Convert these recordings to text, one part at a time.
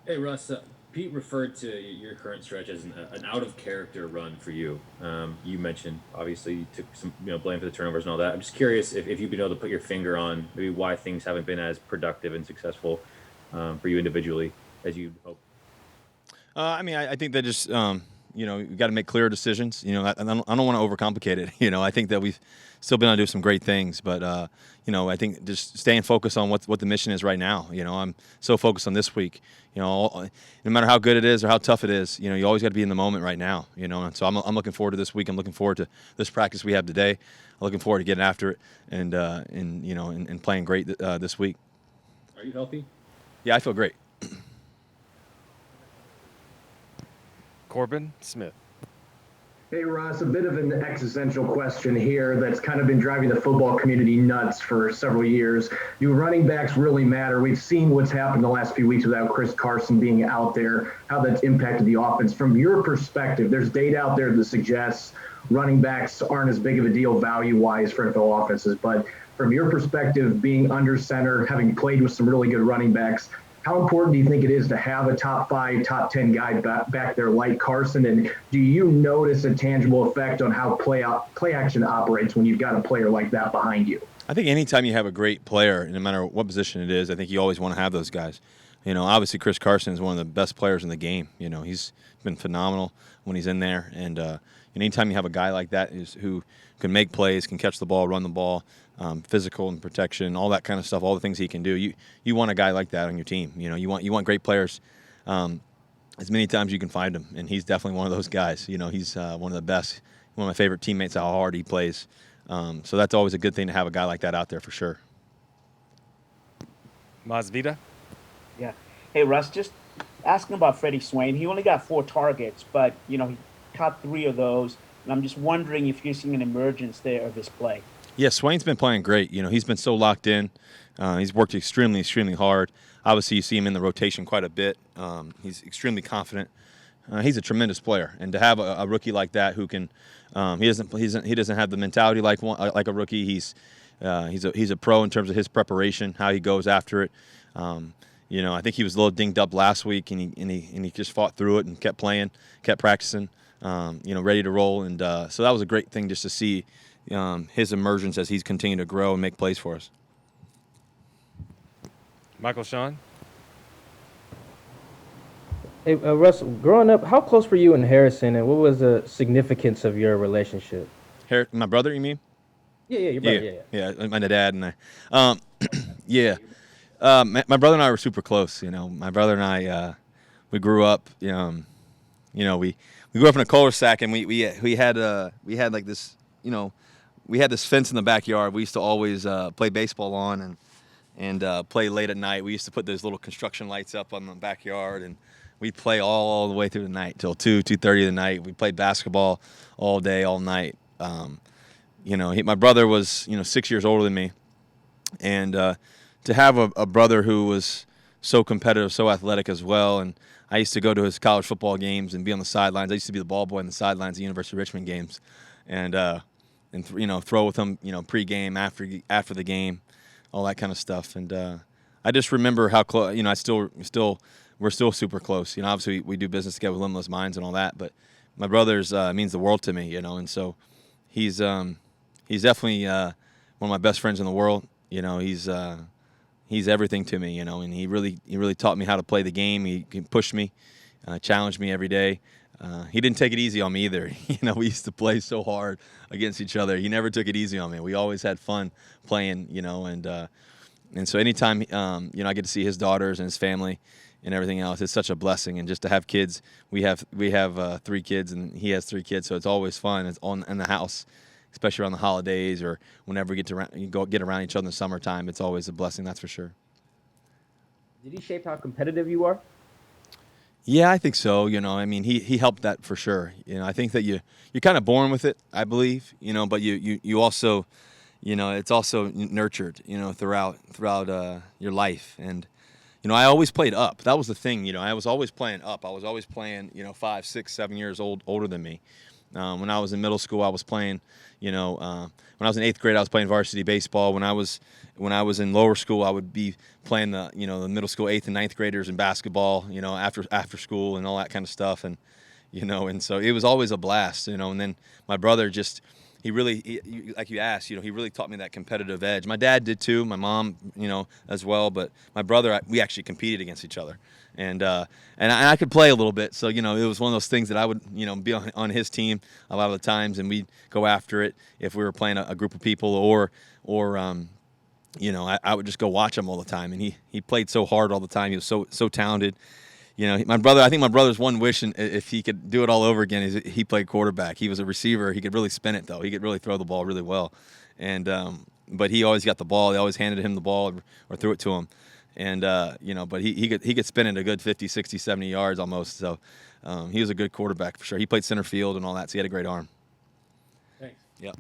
Hey Russ, Pete referred to your current stretch as an out of character run for you. You mentioned obviously you took some blame for the turnovers and all that. I'm just curious if you've been able to put your finger on maybe why things haven't been as productive and successful for you individually as you hope. I think that just you got to make clear decisions. I don't want to overcomplicate it. I think that we've still been able to do some great things, but I think just staying focused on what the mission is right now. I'm so focused on this week. No matter how good it is or how tough it is, you always got to be in the moment right now. And so I'm looking forward to this week. I'm looking forward to this practice we have today. I'm looking forward to getting after it and playing great this week. Are you healthy? Yeah, I feel great. Corbin Smith. Hey, Ross, a bit of an existential question here that's kind of been driving the football community nuts for several years. Do running backs really matter? We've seen what's happened the last few weeks without Chris Carson being out there, how that's impacted the offense. From your perspective, there's data out there that suggests running backs aren't as big of a deal value-wise for NFL offenses. But from your perspective, being under center, having played with some really good running backs, how important do you think it is to have a top 5, top 10 guy back there like Carson? And do you notice a tangible effect on how play action operates when you've got a player like that behind you? I think anytime you have a great player, no matter what position it is, I think you always want to have those guys. Obviously Chris Carson is one of the best players in the game. He's been phenomenal when he's in there. And anytime you have a guy like that who can make plays, can catch the ball, run the ball, physical and protection, all that kind of stuff, all the things he can do, you want a guy like that on your team. You want great players as many times you can find them. And he's definitely one of those guys. He's one of the best, one of my favorite teammates, how hard he plays. So that's always a good thing to have a guy like that out there for sure. Masvita. Yeah. Hey, Russ, just asking about Freddie Swain. He only got 4 targets, but, he caught 3 of those. And I'm just wondering if you're seeing an emergence there of his play. Yeah, Swain's been playing great. He's been so locked in. He's worked extremely, extremely hard. Obviously, you see him in the rotation quite a bit. He's extremely confident. He's a tremendous player, and to have a rookie like that who can, he doesn't have the mentality like a rookie. He's a pro in terms of his preparation, how he goes after it. I think he was a little dinged up last week, and he just fought through it and kept playing, kept practicing, ready to roll. And so that was a great thing just to see his emergence as he's continued to grow and make plays for us. Michael Sean. Hey, Russ, growing up, how close were you and Harrison, and what was the significance of your relationship? My brother, you mean? Yeah, your brother, yeah. My dad and I. Yeah. My brother and I were super close. My brother and I, we grew up. We grew up in a cul-de-sac, and we had like this. We had this fence in the backyard. We used to always play baseball on and play late at night. We used to put those little construction lights up on the backyard, and we'd play all the way through the night till 2:30 of the night. We played basketball all day, all night. My brother was 6 years older than me, and to have a brother who was so competitive, so athletic as well. And I used to go to his college football games and be on the sidelines. I used to be the ball boy on the sidelines at University of Richmond games, and throw with him, pregame, after the game, all that kind of stuff. And I just remember how close. We're still super close. Obviously we do business together with Limitless Minds and all that, but my brother's means the world to me. And so he's definitely one of my best friends in the world. He's everything to me. And he really taught me how to play the game. He pushed me, challenged me every day. He didn't take it easy on me either. We used to play so hard against each other. He never took it easy on me. We always had fun playing, and so anytime, I get to see his daughters and his family and everything else, it's such a blessing. And just to have kids, we have 3 kids, and he has 3 kids, so it's always fun. It's in the house, especially around the holidays or whenever we get around each other in the summertime. It's always a blessing, that's for sure. Did he shape how competitive you are? Yeah, I think so. He helped that for sure. I think that you're kind of born with it, I believe. But you also, it's also nurtured. Throughout your life. And I always played up. That was the thing. I was always playing up. I was always playing 5, 6, 7 years older than me. When I was in middle school, I was playing, when I was in 8th grade, I was playing varsity baseball. When I was in lower school, I would be playing the middle school 8th and 9th graders in basketball, after school and all that kind of stuff. And, and so it was always a blast, and then my brother just, like you asked, he really taught me that competitive edge. My dad did too, my mom, as well. But my brother, we actually competed against each other, and I could play a little bit. So it was one of those things that I would be on his team a lot of the times, and we'd go after it if we were playing a group of people, or I would just go watch him all the time. And he played so hard all the time. He was so talented. My brother, I think my brother's one wish, and if he could do it all over again, is he played quarterback. He was a receiver. He could really spin it, though. He could really throw the ball really well. And but he always got the ball. They always handed him the ball or threw it to him. And but he could spin it a good 50, 60, 70 yards almost. So he was a good quarterback for sure. He played center field and all that, so he had a great arm. Thanks. Yep.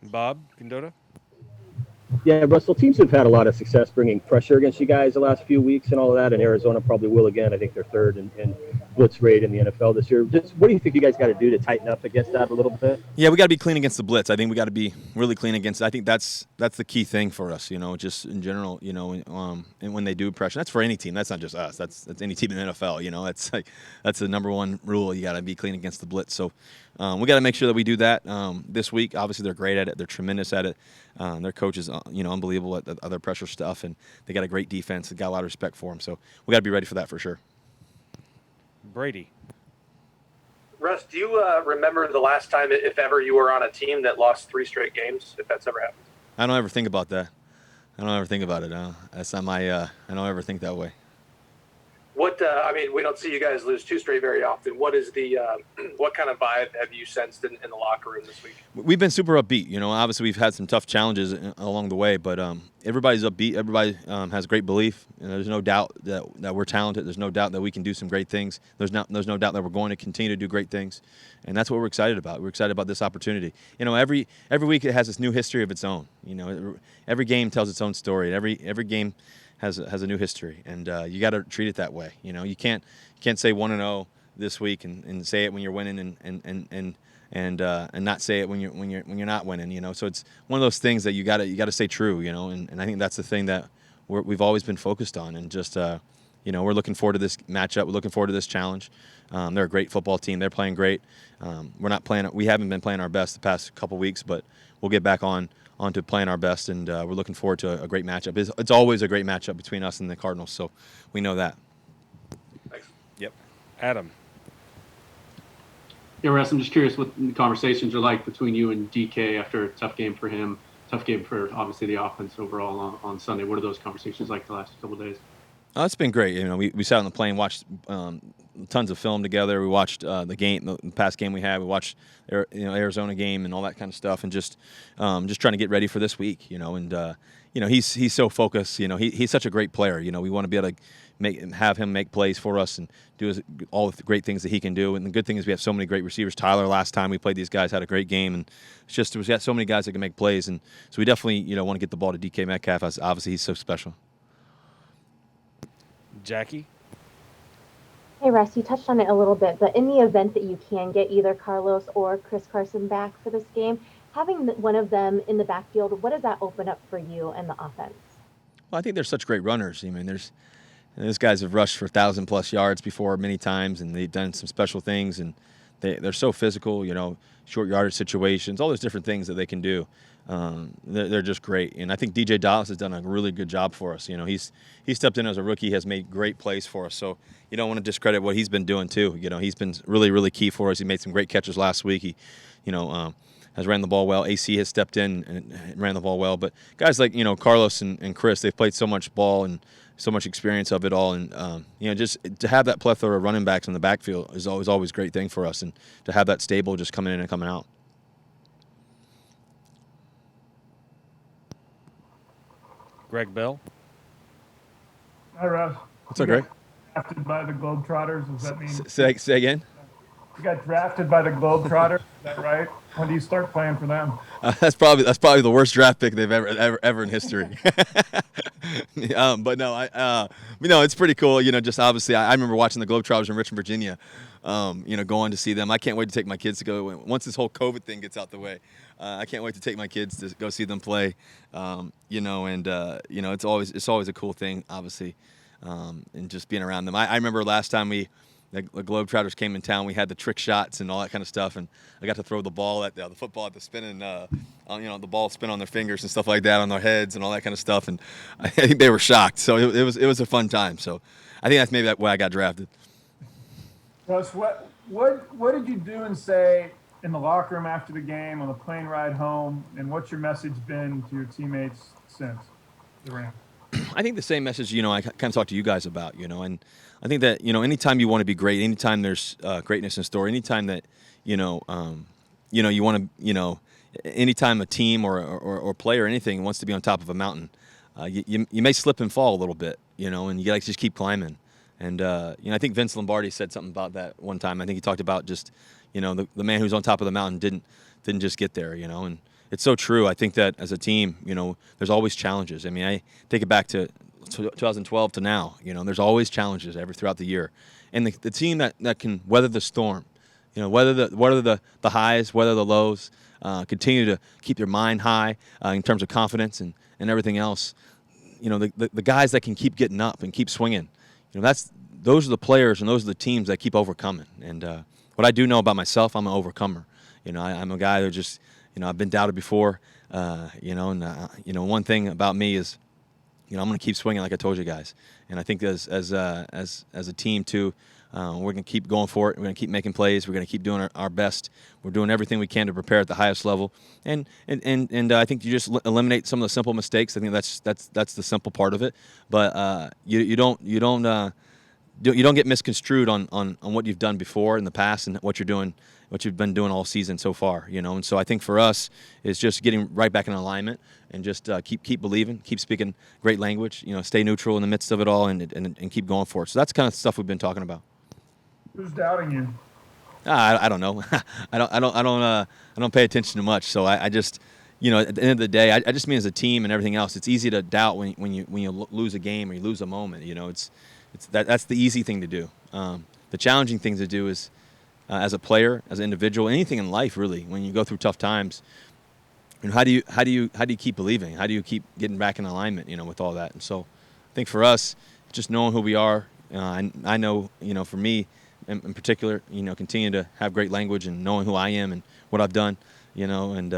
Bob Condotta? Yeah, Russell, teams have had a lot of success bringing pressure against you guys the last few weeks and all of that, and Arizona probably will again. I think they're third in blitz rate in the NFL this year. Just what do you think you guys got to do to tighten up against that a little bit? Yeah, we got to be clean against the blitz. I think we got to be really clean against it. I think that's the key thing for us, just in general, and when they do pressure. That's for any team. That's not just us. That's any team in the NFL, that's the number one rule. You got to be clean against the blitz. So we got to make sure that we do that this week. Obviously, they're great at it. They're tremendous at it. Their coach is, unbelievable at the other pressure stuff, and they got a great defense. They got a lot of respect for them. So we got to be ready for that for sure. Brady. Russ, do you remember the last time, if ever, you were on a team that lost 3 straight games, if that's ever happened? I don't ever think about that. I don't ever think about it. That's not my. I don't ever think that way. What we don't see you guys lose 2 straight very often. What is the what kind of vibe have you sensed in the locker room this week? We've been super upbeat. Obviously we've had some tough challenges along the way, but everybody's upbeat. Everybody has great belief. There's no doubt that we're talented. There's no doubt that we can do some great things. There's no doubt that we're going to continue to do great things, and that's what we're excited about. We're excited about this opportunity. Every week it has this new history of its own. Every game tells its own story. Every game has a new history, and you got to treat it that way. You can't say 1-0 this week and say it when you're winning and not say it when you're not winning. So it's one of those things that you got to stay true. And I think that's the thing that we've always been focused on, and just we're looking forward to this matchup. We're looking forward to this challenge. They're a great football team. They're playing great. We haven't been playing our best the past couple weeks, but we'll get back onto playing our best, and we're looking forward to a great matchup. It's always a great matchup between us and the Cardinals, so we know that. Thanks. Yep. Adam. Yeah, Russ, I'm just curious what the conversations are like between you and DK after a tough game for him, tough game for obviously the offense overall on Sunday. What are those conversations like the last couple of days? It's been great. We sat on the plane, watched tons of film together. We watched the past game we had. We watched Arizona game and all that kind of stuff, and just trying to get ready for this week. He's so focused. He's such a great player. We want to be able to have him make plays for us and do all the great things that he can do. And the good thing is we have so many great receivers. Tyler, last time we played these guys, had a great game, and we've got so many guys that can make plays. And so we definitely want to get the ball to DK Metcalf. Obviously, he's so special. Jackie. Hey, Russ, you touched on it a little bit, but in the event that you can get either Carlos or Chris Carson back for this game, having one of them in the backfield, what does that open up for you and the offense? Well, I think they're such great runners. Those guys have rushed for 1,000+ yards before many times, and they've done some special things, and they're so physical, short yardage situations, all those different things that they can do. They're just great, and I think DJ Dallas has done a really good job for us. He stepped in as a rookie, has made great plays for us. So you don't want to discredit what he's been doing too. He's been really, really key for us. He made some great catches last week. He, has ran the ball well. AC has stepped in and ran the ball well. But guys like Carlos and Chris, they've played so much ball and so much experience of it all, and just to have that plethora of running backs in the backfield is always a great thing for us, and to have that stable just coming in and coming out. Greg Bell. Hi, Russ. What's up, Greg? Drafted by the Globetrotters. Does that mean Say again? You got drafted by the Globetrotters, is that right? When do you start playing for them? That's probably the worst draft pick they've ever in history. But no, it's pretty cool. Just obviously, I remember watching the Globetrotters in Richmond, Virginia. Going to see them. I can't wait to take my kids to go. Once this whole COVID thing gets out the way, I can't wait to take my kids to go see them play. It's always a cool thing, obviously, and just being around them. I remember last time the Globetrotters came in town, we had the trick shots and all that kind of stuff, and I got to throw the ball at the football at the spinning, the ball spin on their fingers and stuff like that, on their heads and all that kind of stuff, and I think they were shocked. So it was a fun time. So I think that's maybe why I got drafted. Russ, what did you do and say in the locker room after the game, on the plane ride home, and what's your message been to your teammates since the Rams? I think the same message, I kind of talked to you guys about, and I think that, anytime you want to be great, anytime there's greatness in store, anytime that, you want to, anytime a team or player or anything wants to be on top of a mountain, you may slip and fall a little bit, and you got to just keep climbing. And, I think Vince Lombardi said something about that one time. I think he talked about just, the man who's on top of the mountain didn't just get there, and it's so true. I think that as a team, there's always challenges. I mean, I take it back to 2012 to now, there's always challenges throughout the year. And the team that can weather the storm, weather the highs, weather the lows, continue to keep your mind high in terms of confidence and everything else, the guys that can keep getting up and keep swinging, those are the players and those are the teams that keep overcoming. And what I do know about myself, I'm an overcomer. I'm a guy that just, I've been doubted before, one thing about me is, I'm going to keep swinging like I told you guys. And I think as a team too, we're going to keep going for it. We're going to keep making plays. We're going to keep doing our best. We're doing everything we can to prepare at the highest level. And I think you just eliminate some of the simple mistakes. I think that's the simple part of it. But you don't get misconstrued on what you've done before in the past and what you've been doing all season so far, And so I think for us is just getting right back in alignment and just keep believing, keep speaking great language, stay neutral in the midst of it all and keep going for it. So that's kind of stuff we've been talking about. Who's doubting you? I don't know. I don't pay attention to much. So I just, at the end of the day, I just mean as a team and everything else, it's easy to doubt when you lose a game or you lose a moment. That's the easy thing to do. The challenging thing to do is, as a player, as an individual, anything in life really, when you go through tough times, how do you keep believing? How do you keep getting back in alignment, with all that? And so, I think for us, just knowing who we are, I know, for me, in particular, continue to have great language and knowing who I am and what I've done, and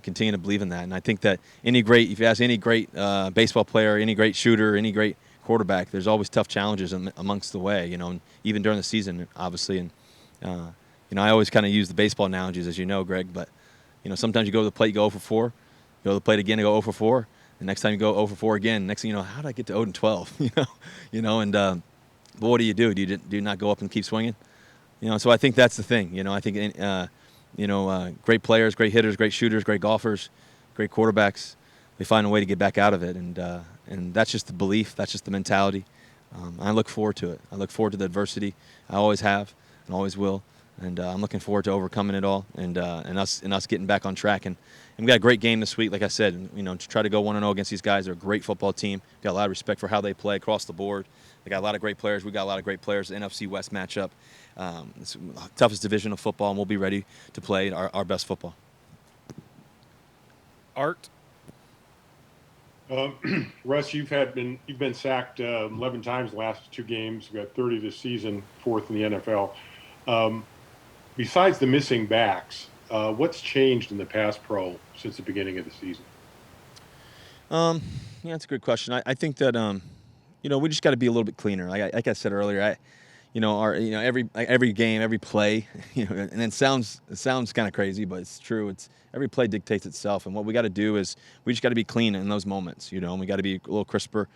continue to believe in that. And I think that if you ask any great baseball player, any great shooter, any great quarterback, there's always tough challenges amongst the way, and even during the season, obviously. And I always kind of use the baseball analogies, as you know, Greg. But sometimes you go to the plate, you go 0 for 4. You go to the plate again, you go 0 for 4. The next time you go 0 for 4 again. Next thing you know, how did I get to 0 and 12? But what do you do? Do you not go up and keep swinging? So I think that's the thing. I think great players, great hitters, great shooters, great golfers, great quarterbacks, they find a way to get back out of it, and that's just the belief, that's just the mentality. I look forward to it. I look forward to the adversity. I always have and always will, and I'm looking forward to overcoming it all and us getting back on track. And we got a great game this week, like I said. To try to go 1-0 against these guys. They're a great football team. Got a lot of respect for how they play across the board. They got a lot of great players. We got a lot of great players. The NFC West matchup. It's the toughest division of football, and we'll be ready to play our best football. Art. Russ, you've been sacked 11 times the last 2 games. You got 30 this season, 4th in the NFL. Besides the missing backs, what's changed in the pass pro since the beginning of the season? Yeah, that's a good question. I think that we just got to be a little bit cleaner. Like I said earlier, every game, every play, and it sounds kind of crazy, but it's true. It's every play dictates itself, and what we got to do is we just got to be clean in those moments, and we got to be a little crisper,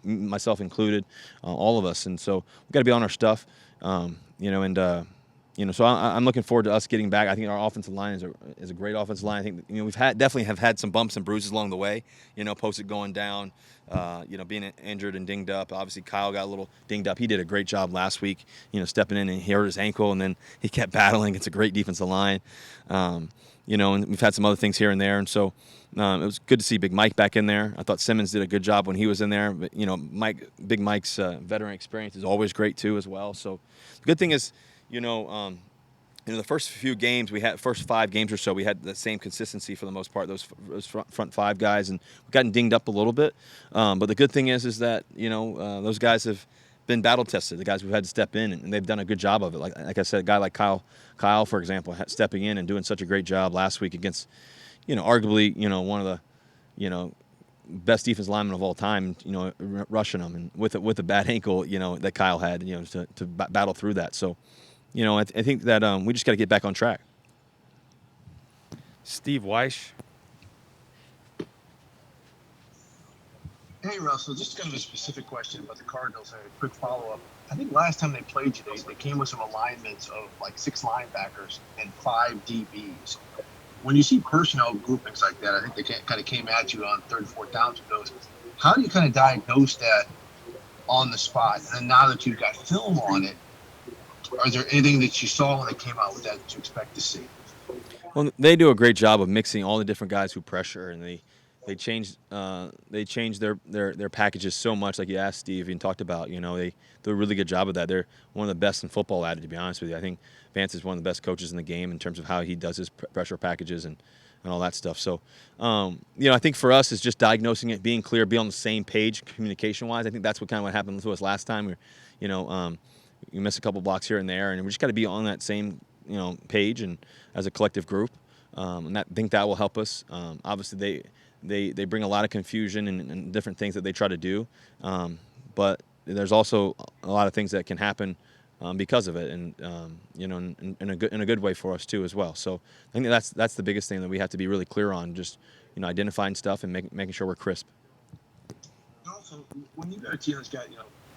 myself included, all of us, and so we got to be on our stuff, and So I'm looking forward to us getting back. I think our offensive line is a great offensive line. I think we've definitely have had some bumps and bruises along the way. Posted going down, being injured and dinged up. Obviously, Kyle got a little dinged up. He did a great job last week. Stepping in, and he hurt his ankle, and then he kept battling. It's a great defensive line. And we've had some other things here and there, and so it was good to see Big Mike back in there. I thought Simmons did a good job when he was in there, but Big Mike's veteran experience is always great too as well. So the good thing is, the first few games first 5 games or so, we had the same consistency for the most part. Those front 5 guys, and we've gotten dinged up a little bit. But the good thing is that those guys have been battle tested. The guys who've had to step in, and they've done a good job of it. Like I said, a guy like Kyle, for example, stepping in and doing such a great job last week against, arguably, one of the, best defense linemen of all time, rushing them, and with a bad ankle, that Kyle had, to battle through that. So, I think that we just got to get back on track. Steve Weish. Hey, Russell, just kind of a specific question about the Cardinals and a quick follow-up. I think last time they played you, they came with some alignments of like 6 linebackers and 5 DBs. When you see personnel groupings like that, I think they kind of came at you on 3rd and 4th downs with those. How do you kind of diagnose that on the spot? And then now that you've got film on it, are there anything that you saw when they came out with that you expect to see? Well, they do a great job of mixing all the different guys who pressure, and they change their packages so much, like you asked Steve and talked about. They do a really good job of that. They're one of the best in football at it, to be honest with you. I think Vance is one of the best coaches in the game in terms of how he does his pressure packages and all that stuff. So, I think for us is just diagnosing it, being clear, be on the same page communication-wise. I think that's what happened to us last time. We missed a couple blocks here and there, and we just got to be on that same page and as a collective group. And I think that will help us. Obviously, they bring a lot of confusion and different things that they try to do, but there's also a lot of things that can happen because of it, and in a good way for us too as well. So I think that's the biggest thing that we have to be really clear on, just identifying stuff and making sure we're crisp. Also, when you got a team that's got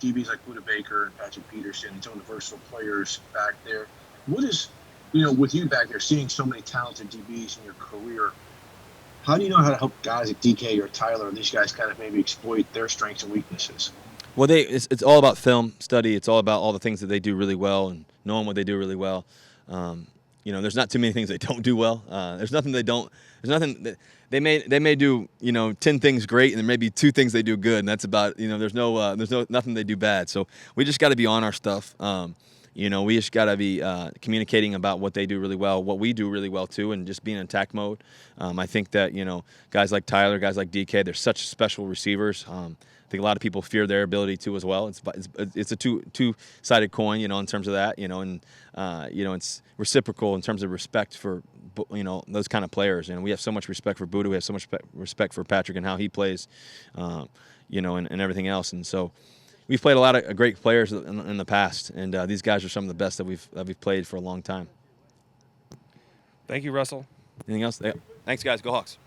DBs like Buda Baker and Patrick Peterson, some of the versatile players back there, what is with you back there seeing so many talented DBs in your career? How do you know how to help guys like DK or Tyler, or these guys kind of maybe exploit their strengths and weaknesses? Well, it's all about film study. It's all about all the things that they do really well and knowing what they do really well. There's not too many things they don't do well. There's nothing they don't. There's nothing that they may do 10 things great, and there may be 2 things they do good, and that's about there's nothing they do bad. So we just got to be on our stuff. We just got to be communicating about what they do really well, what we do really well too, and just being in attack mode. I think that guys like Tyler, guys like DK, they're such special receivers. I think a lot of people fear their ability too as well. It's a two-sided coin, in terms of that, and it's reciprocal in terms of respect for those kind of players. And we have so much respect for Buda, we have so much respect for Patrick and how he plays, and everything else. And so we've played a lot of great players in the past, and these guys are some of the best that we've played for a long time. Thank you, Russell. Anything else? Thanks, guys. Go Hawks.